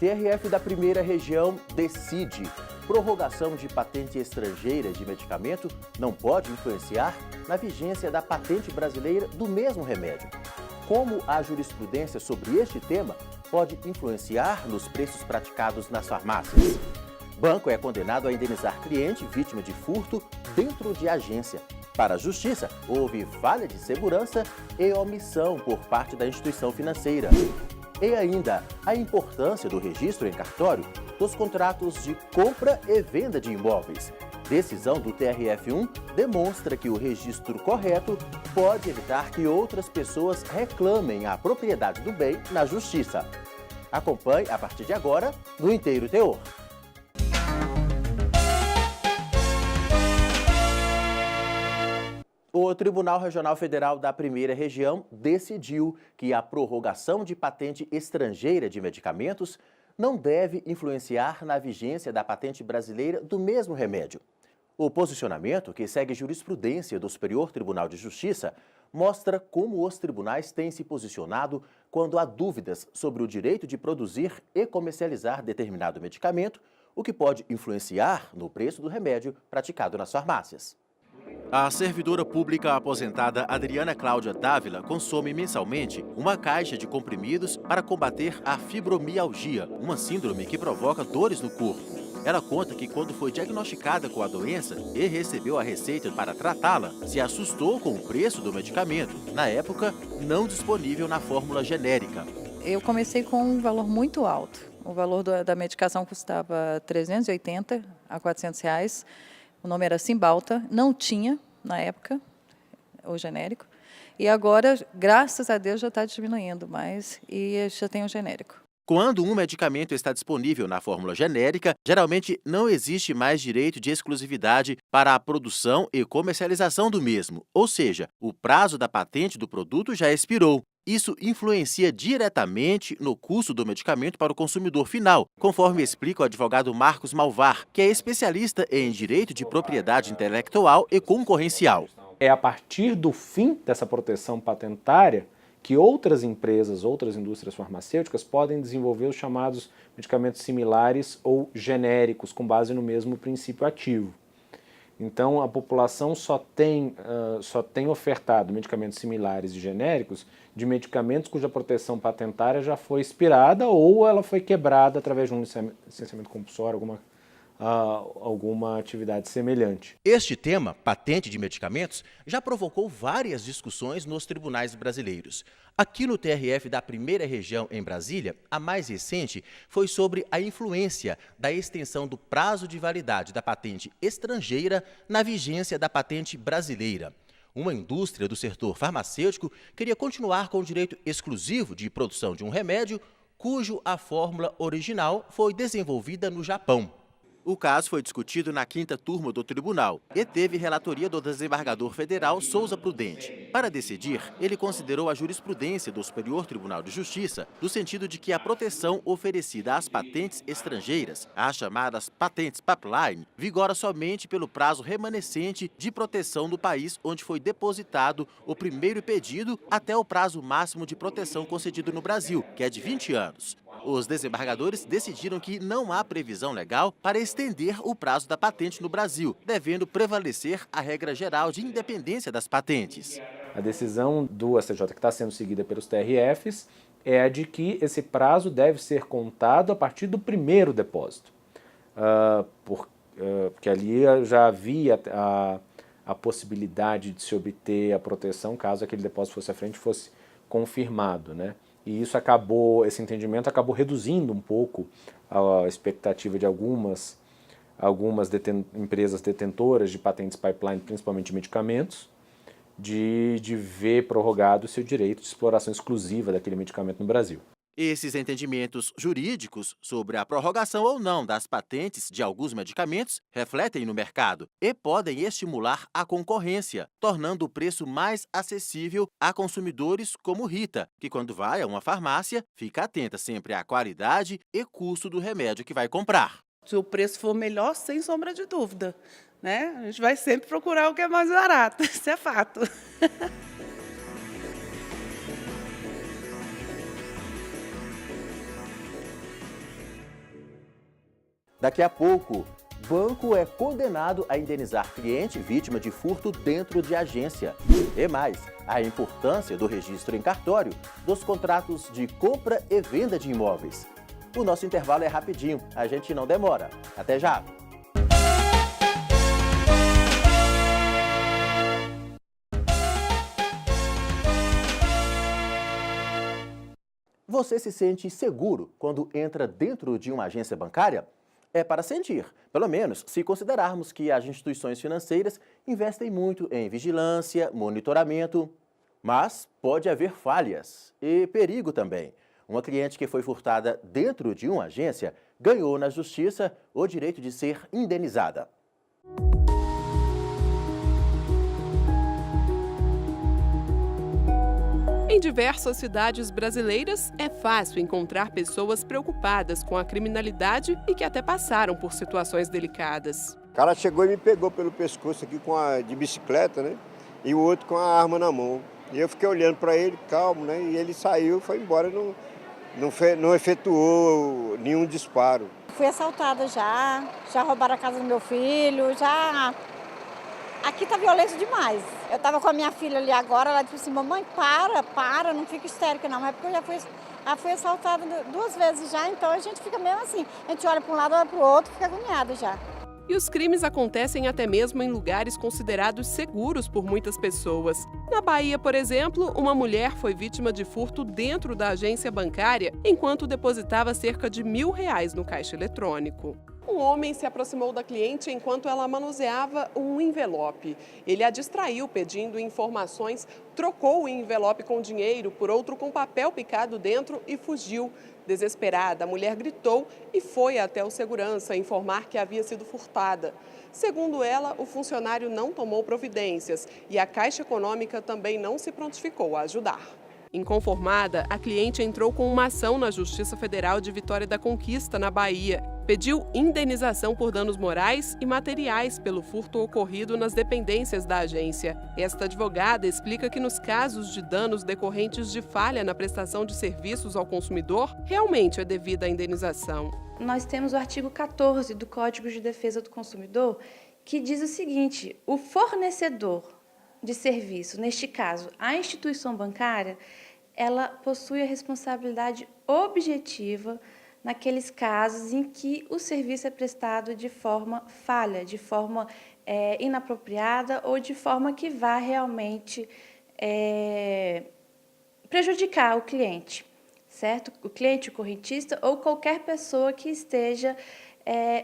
TRF da Primeira Região decide. Prorrogação de patente estrangeira de medicamento não pode influenciar na vigência da patente brasileira do mesmo remédio. Como a jurisprudência sobre este tema pode influenciar nos preços praticados nas farmácias? Banco é condenado a indenizar cliente vítima de furto dentro de agência. Para a Justiça, houve falha de segurança e omissão por parte da instituição financeira. E ainda, a importância do registro em cartório dos contratos de compra e venda de imóveis. Decisão do TRF1 demonstra que o registro correto pode evitar que outras pessoas reclamem a propriedade do bem na Justiça. Acompanhe, a partir de agora, no Inteiro Teor. O Tribunal Regional Federal da Primeira Região decidiu que a prorrogação de patente estrangeira de medicamentos não deve influenciar na vigência da patente brasileira do mesmo remédio. O posicionamento, que segue jurisprudência do Superior Tribunal de Justiça, mostra como os tribunais têm se posicionado quando há dúvidas sobre o direito de produzir e comercializar determinado medicamento, o que pode influenciar no preço do remédio praticado nas farmácias. A servidora pública aposentada Adriana Cláudia Dávila consome mensalmente uma caixa de comprimidos para combater a fibromialgia, uma síndrome que provoca dores no corpo. Ela conta que quando foi diagnosticada com a doença e recebeu a receita para tratá-la, se assustou com o preço do medicamento, na época não disponível na fórmula genérica. Eu comecei com um valor muito alto. O valor da medicação custava 380 a 400 reais. O nome era Cymbalta, não tinha, na época, o genérico. E agora, graças a Deus, já está diminuindo mais e já tem o genérico. Quando um medicamento está disponível na fórmula genérica, geralmente não existe mais direito de exclusividade para a produção e comercialização do mesmo. Ou seja, o prazo da patente do produto já expirou. Isso influencia diretamente no custo do medicamento para o consumidor final, conforme explica o advogado Marcos Malvar, que é especialista em direito de propriedade intelectual e concorrencial. É a partir do fim dessa proteção patentária que outras empresas, outras indústrias farmacêuticas podem desenvolver os chamados medicamentos similares ou genéricos, com base no mesmo princípio ativo. Então, a população só tem ofertado medicamentos similares e genéricos de medicamentos cuja proteção patentária já foi expirada ou ela foi quebrada através de um licenciamento compulsório, alguma atividade semelhante. Este tema, patente de medicamentos, já provocou várias discussões nos tribunais brasileiros. Aqui no TRF da Primeira Região, em Brasília, a mais recente foi sobre a influência da extensão do prazo de validade da patente estrangeira na vigência da patente brasileira. Uma indústria do setor farmacêutico queria continuar com o direito exclusivo de produção de um remédio cujo a fórmula original foi desenvolvida no Japão. O caso foi discutido na 5ª turma do tribunal e teve relatoria do desembargador federal Souza Prudente. Para decidir, ele considerou a jurisprudência do Superior Tribunal de Justiça no sentido de que a proteção oferecida às patentes estrangeiras, as chamadas patentes pipeline, vigora somente pelo prazo remanescente de proteção do país onde foi depositado o primeiro pedido até o prazo máximo de proteção concedido no Brasil, que é de 20 anos. Os desembargadores decidiram que não há previsão legal para estender o prazo da patente no Brasil, devendo prevalecer a regra geral de independência das patentes. A decisão do STJ, que está sendo seguida pelos TRFs, é a de que esse prazo deve ser contado a partir do primeiro depósito. Porque ali já havia a possibilidade de se obter a proteção caso aquele depósito fosse à frente e fosse confirmado, né? E esse entendimento acabou reduzindo um pouco a expectativa de algumas empresas detentoras de patentes pipeline, principalmente de medicamentos, de ver prorrogado o seu direito de exploração exclusiva daquele medicamento no Brasil. Esses entendimentos jurídicos sobre a prorrogação ou não das patentes de alguns medicamentos refletem no mercado e podem estimular a concorrência, tornando o preço mais acessível a consumidores como Rita, que quando vai a uma farmácia, fica atenta sempre à qualidade e custo do remédio que vai comprar. Se o preço for melhor, sem sombra de dúvida, né? A gente vai sempre procurar o que é mais barato, isso é fato. Daqui a pouco, banco é condenado a indenizar cliente vítima de furto dentro de agência. E mais, a importância do registro em cartório dos contratos de compra e venda de imóveis. O nosso intervalo é rapidinho, a gente não demora. Até já! Você se sente seguro quando entra dentro de uma agência bancária? É para sentir, pelo menos se considerarmos que as instituições financeiras investem muito em vigilância, monitoramento. Mas pode haver falhas e perigo também. Uma cliente que foi furtada dentro de uma agência ganhou na justiça o direito de ser indenizada. Em diversas cidades brasileiras, é fácil encontrar pessoas preocupadas com a criminalidade e que até passaram por situações delicadas. O cara chegou e me pegou pelo pescoço aqui de bicicleta, né? E o outro com a arma na mão. E eu fiquei olhando para ele, calmo, né? E ele saiu e foi embora, não efetuou nenhum disparo. Fui assaltada já roubaram a casa do meu filho, Aqui tá violento demais. Eu tava com a minha filha ali agora, ela disse assim, mamãe, para, não fica histérica não. É porque eu já fui assaltada 2 vezes já, então a gente fica mesmo assim. A gente olha para um lado, olha para o outro, fica agoniada já. E os crimes acontecem até mesmo em lugares considerados seguros por muitas pessoas. Na Bahia, por exemplo, uma mulher foi vítima de furto dentro da agência bancária enquanto depositava cerca de R$1.000 no caixa eletrônico. Um homem se aproximou da cliente enquanto ela manuseava um envelope. Ele a distraiu pedindo informações, trocou o envelope com dinheiro por outro com papel picado dentro e fugiu. Desesperada, a mulher gritou e foi até o segurança informar que havia sido furtada. Segundo ela, o funcionário não tomou providências e a Caixa Econômica também não se prontificou a ajudar. Inconformada, a cliente entrou com uma ação na Justiça Federal de Vitória da Conquista, na Bahia. Pediu indenização por danos morais e materiais pelo furto ocorrido nas dependências da agência. Esta advogada explica que nos casos de danos decorrentes de falha na prestação de serviços ao consumidor, realmente é devida a indenização. Nós temos o artigo 14 do Código de Defesa do Consumidor, que diz o seguinte: o fornecedor de serviço, neste caso, a instituição bancária, ela possui a responsabilidade objetiva naqueles casos em que o serviço é prestado de forma falha, de forma inapropriada ou de forma que vá realmente prejudicar o cliente, certo? O cliente, o correntista ou qualquer pessoa que esteja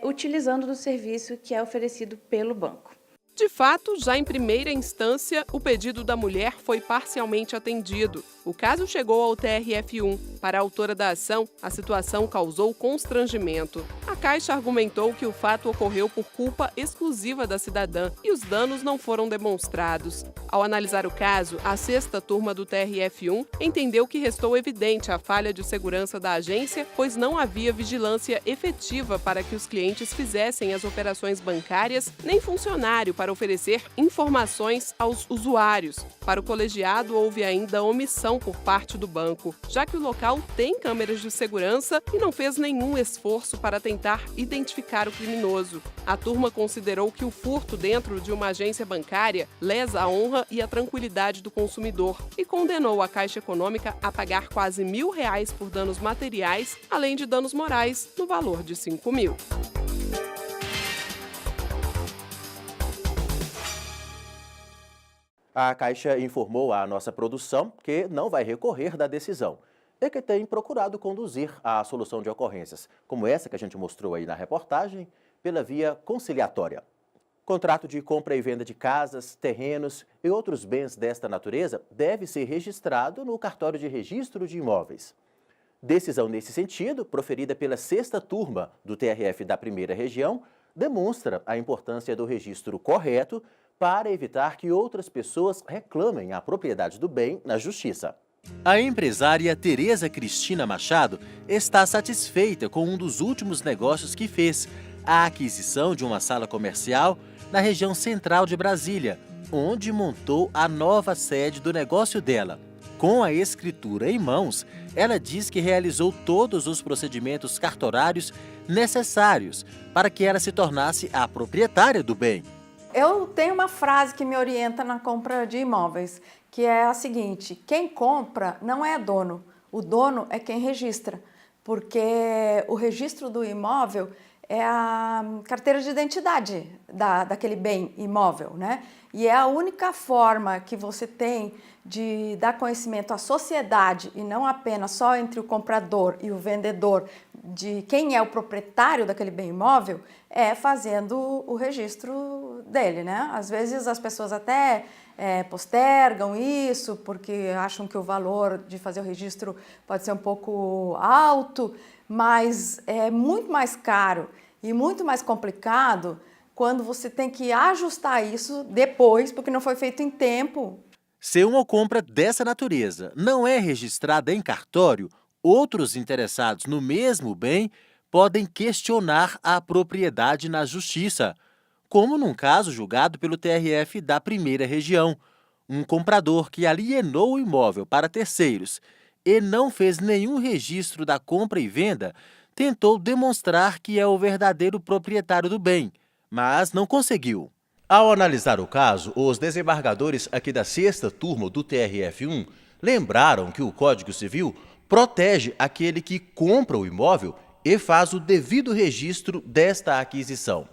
utilizando do serviço que é oferecido pelo banco. De fato, já em primeira instância, o pedido da mulher foi parcialmente atendido. O caso chegou ao TRF1. Para a autora da ação, a situação causou constrangimento. A Caixa argumentou que o fato ocorreu por culpa exclusiva da cidadã e os danos não foram demonstrados. Ao analisar o caso, a 6ª turma do TRF1 entendeu que restou evidente a falha de segurança da agência, pois não havia vigilância efetiva para que os clientes fizessem as operações bancárias, nem funcionário para oferecer informações aos usuários. Para o colegiado, houve ainda omissão por parte do banco, já que o local tem câmeras de segurança e não fez nenhum esforço para tentar identificar o criminoso. A turma considerou que o furto dentro de uma agência bancária lesa a honra e a tranquilidade do consumidor e condenou a Caixa Econômica a pagar quase R$1.000 por danos materiais, além de danos morais, no valor de R$5.000. A Caixa informou à nossa produção que não vai recorrer da decisão e que tem procurado conduzir a solução de ocorrências, como essa que a gente mostrou aí na reportagem, pela via conciliatória. Contrato de compra e venda de casas, terrenos e outros bens desta natureza deve ser registrado no cartório de registro de imóveis. Decisão nesse sentido, proferida pela 6ª turma do TRF da Primeira Região, demonstra a importância do registro correto para evitar que outras pessoas reclamem a propriedade do bem na justiça. A empresária Tereza Cristina Machado está satisfeita com um dos últimos negócios que fez, a aquisição de uma sala comercial na região central de Brasília, onde montou a nova sede do negócio dela. Com a escritura em mãos, ela diz que realizou todos os procedimentos cartorários necessários para que ela se tornasse a proprietária do bem. Eu tenho uma frase que me orienta na compra de imóveis, que é a seguinte: quem compra não é dono, o dono é quem registra, porque o registro do imóvel é a carteira de identidade daquele bem imóvel, né? E é a única forma que você tem de dar conhecimento à sociedade, e não apenas só entre o comprador e o vendedor, de quem é o proprietário daquele bem imóvel, é fazendo o registro dele, né? Às vezes as pessoas até postergam isso porque acham que o valor de fazer o registro pode ser um pouco alto, mas é muito mais caro e muito mais complicado quando você tem que ajustar isso depois, porque não foi feito em tempo. Se uma compra dessa natureza não é registrada em cartório, outros interessados no mesmo bem podem questionar a propriedade na justiça, como num caso julgado pelo TRF da Primeira Região. Um comprador que alienou o imóvel para terceiros e não fez nenhum registro da compra e venda tentou demonstrar que é o verdadeiro proprietário do bem, mas não conseguiu. Ao analisar o caso, os desembargadores aqui da 6ª turma do TRF1 lembraram que o Código Civil protege aquele que compra o imóvel e faz o devido registro desta aquisição.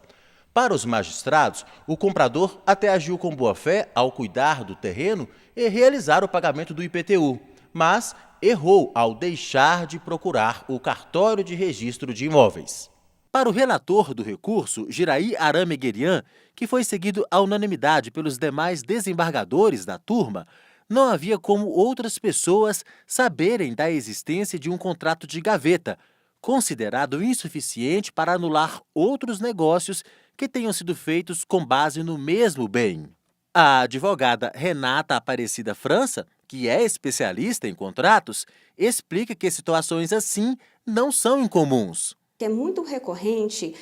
Para os magistrados, o comprador até agiu com boa-fé ao cuidar do terreno e realizar o pagamento do IPTU, mas errou ao deixar de procurar o cartório de registro de imóveis. Para o relator do recurso, Giraí Arameguerian, que foi seguido à unanimidade pelos demais desembargadores da turma, não havia como outras pessoas saberem da existência de um contrato de gaveta, considerado insuficiente para anular outros negócios que tenham sido feitos com base no mesmo bem. A advogada Renata Aparecida França, que é especialista em contratos, explica que situações assim não são incomuns. É muito recorrente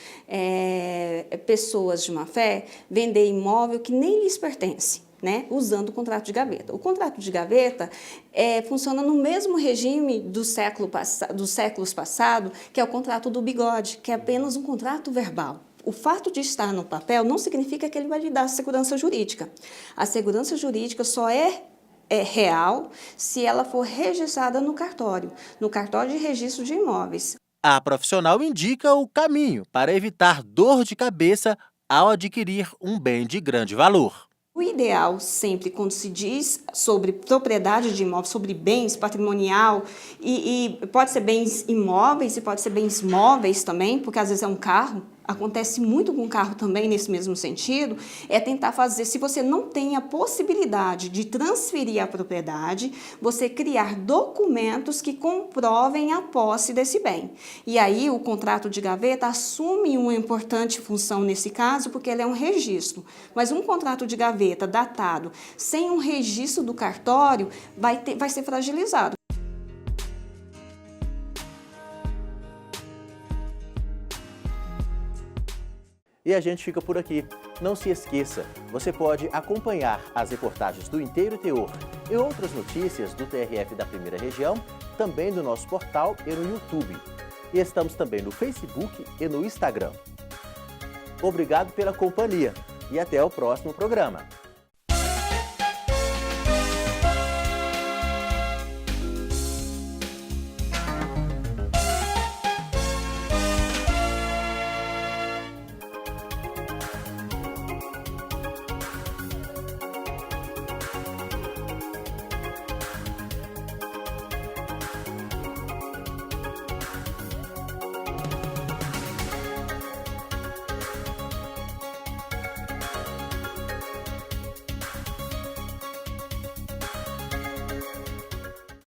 pessoas de má-fé vender imóvel que nem lhes pertence, né, usando o contrato de gaveta. O contrato de gaveta funciona no mesmo regime dos séculos passados, que é o contrato do bigode, que é apenas um contrato verbal. O fato de estar no papel não significa que ele vai lhe dar segurança jurídica. A segurança jurídica só é real se ela for registrada no cartório de registro de imóveis. A profissional indica o caminho para evitar dor de cabeça ao adquirir um bem de grande valor. O ideal sempre, quando se diz sobre propriedade de imóveis, sobre bens patrimonial, e pode ser bens imóveis e pode ser bens móveis também, porque às vezes é um carro, acontece muito com o carro também nesse mesmo sentido, é tentar fazer, se você não tem a possibilidade de transferir a propriedade, você criar documentos que comprovem a posse desse bem. E aí o contrato de gaveta assume uma importante função nesse caso, porque ele é um registro. Mas um contrato de gaveta datado sem um registro do cartório vai ser fragilizado. E a gente fica por aqui. Não se esqueça, você pode acompanhar as reportagens do Inteiro Teor e outras notícias do TRF da Primeira Região, também no nosso portal e no YouTube. E estamos também no Facebook e no Instagram. Obrigado pela companhia e até o próximo programa.